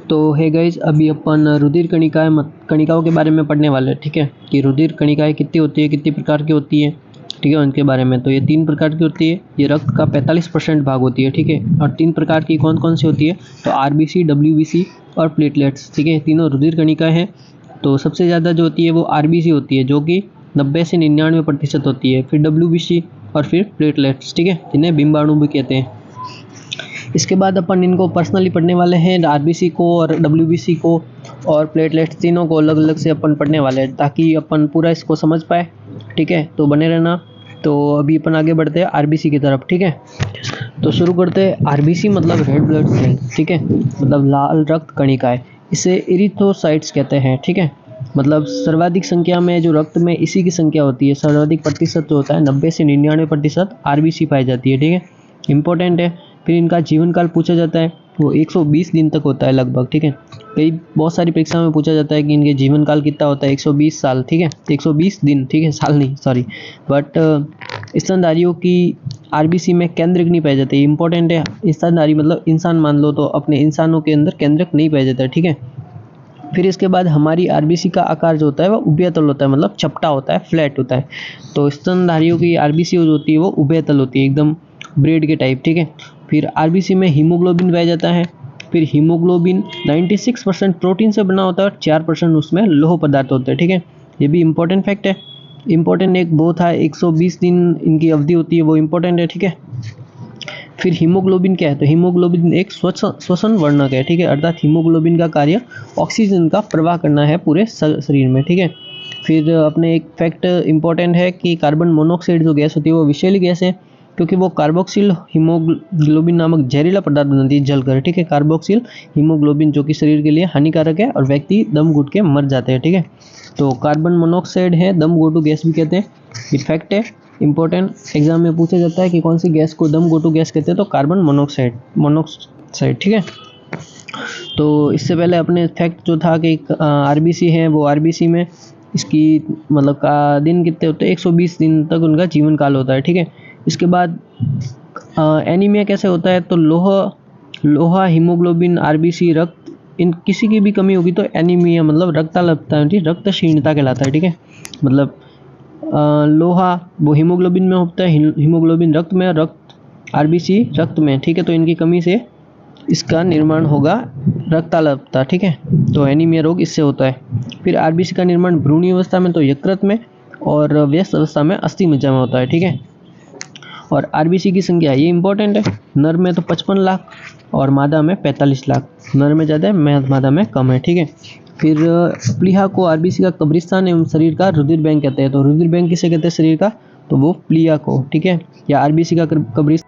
तो है गाइस, अभी अपन रुधिर कणिकाओं के बारे में पढ़ने वाले हैं, ठीक है, कि रुधिर कणिकाएं कितनी होती है, कितनी प्रकार की होती है, ठीक है, उनके बारे में। तो ये 3 प्रकार की होती है, ये रक्त का 45% भाग होती है, ठीक है। और 3 प्रकार की कौन कौन सी होती है, तो आरबीसी, डब्ल्यूबीसी और प्लेटलेट्स, ठीक है, तीनों रुधिर कणिकाएं हैं। तो सबसे ज़्यादा जो होती है वो आरबीसी होती है, जो कि 90 से 99% होती है, फिर डब्ल्यूबीसी और फिर प्लेटलेट्स, ठीक है, जिन्हें बिंबाणु भी कहते हैं। इसके बाद अपन इनको पर्सनली पढ़ने वाले हैं, आरबीसी को और डब्ल्यूबीसी को और प्लेटलेट्स, तीनों को अलग अलग से अपन पढ़ने वाले हैं, ताकि अपन पूरा इसको समझ पाए, ठीक है। तो बने रहना। तो अभी अपन आगे बढ़ते हैं आरबीसी की तरफ, ठीक है। तो शुरू करते हैं। आरबीसी मतलब रेड ब्लड सेल, ठीक है, मतलब लाल रक्त कणिकाएं। इसे इरिथ्रोसाइट्स कहते हैं, ठीक है। मतलब सर्वाधिक संख्या में जो रक्त में इसी की संख्या होती है, सर्वाधिक प्रतिशत जो होता है 90 से 99% आरबीसी पाई जाती है, ठीक है, इंपॉर्टेंट है। फिर इनका जीवन काल पूछा जाता है, वो 120 दिन तक होता है लगभग, ठीक है। कई बहुत सारी परीक्षा में पूछा जाता है कि इनके जीवन काल कितना होता है, 120 साल, ठीक है, 120 दिन, ठीक है, साल नहीं, सॉरी। बट स्तनधारियों की आरबीसी में केंद्रक नहीं पाए जाते, इंपॉर्टेंट है। स्तनधारी मतलब इंसान मान लो, तो अपने इंसानों के अंदर केंद्रक नहीं पाया जाता है, ठीक है। फिर इसके बाद हमारी आरबीसी का आकार जो होता है वो उभयतल होता है, मतलब चपटा होता है, फ्लैट होता है। तो स्तनधारियों की आरबीसी जो होती है वो उभयतल होती है, एकदम ब्रेड के टाइप, ठीक है। फिर आरबीसी में हीमोग्लोबिन पाया जाता है। फिर हीमोग्लोबिन 96% प्रोटीन से बना होता है और 4% उसमें लौह पदार्थ होते हैं, ठीक है। ये भी इंपॉर्टेंट फैक्ट है। इंपॉर्टेंट एक वो था, 120 दिन इनकी अवधि होती है, वो इंपॉर्टेंट है, ठीक है। फिर हीमोग्लोबिन क्या है, तो हीमोग्लोबिन एक श्वसन वर्णक है, ठीक है, अर्थात हीमोग्लोबिन का कार्य ऑक्सीजन का प्रवाह करना है पूरे शरीर में, ठीक है। फिर अपने एक फैक्ट इंपॉर्टेंट है कि कार्बन मोनोऑक्साइड जो गैस होती है वो विषैली गैस है, क्योंकि वो कार्बोक्सिल हीमोग्लोबिन नामक जहरीला पदार्थ बनाती है जलकर, ठीक है। कार्बोक्सिल हीमोग्लोबिन जो कि शरीर के लिए हानिकारक है और व्यक्ति दम घुट के मर जाते हैं, ठीक है। तो कार्बन मोनोऑक्साइड है, दम घोटू गैस भी कहते हैं, ये फैक्ट है इंपॉर्टेंट। एग्जाम में पूछा जाता है कि कौन सी गैस को दम घोटू गैस कहते हैं, तो कार्बन मोनोऑक्साइड, ठीक है। तो इससे पहले अपने फैक्ट जो था कि आरबीसी है, वो आरबीसी में इसकी मतलब का दिन कितने होते हैं, 120 दिन तक उनका जीवन काल होता है, ठीक है। इसके बाद एनीमिया कैसे होता है, तो लोहा, हीमोग्लोबिन, आरबीसी, रक्त, इन किसी की भी कमी होगी तो एनीमिया मतलब रक्ताल्पता, रक्त क्षीणता कहलाता है, ठीक है। मतलब लोहा वो हीमोग्लोबिन में होता है, हीमोग्लोबिन रक्त में, रक्त आरबीसी रक्त में, ठीक है। तो इनकी कमी से इसका निर्माण होगा रक्ताल्पता, ठीक है। तो एनीमिया रोग इससे होता है। फिर आरबीसी का निर्माण भ्रूणी अवस्था में तो यकृत में और व्यस्त अवस्था में अस्थि मज्जा में होता है, ठीक है। और आरबीसी की संख्या ये इंपॉर्टेंट है, नर में तो 55 लाख और मादा में 45 लाख, नर में ज़्यादा है, मादा में कम है, ठीक है। फिर प्लीहा को आरबीसी का कब्रिस्तान एवं शरीर का रुधिर बैंक कहते हैं। तो रुधिर बैंक किसे कहते हैं शरीर का, तो वो प्लीहा को, ठीक है, या आरबीसी का कब्रिस्तान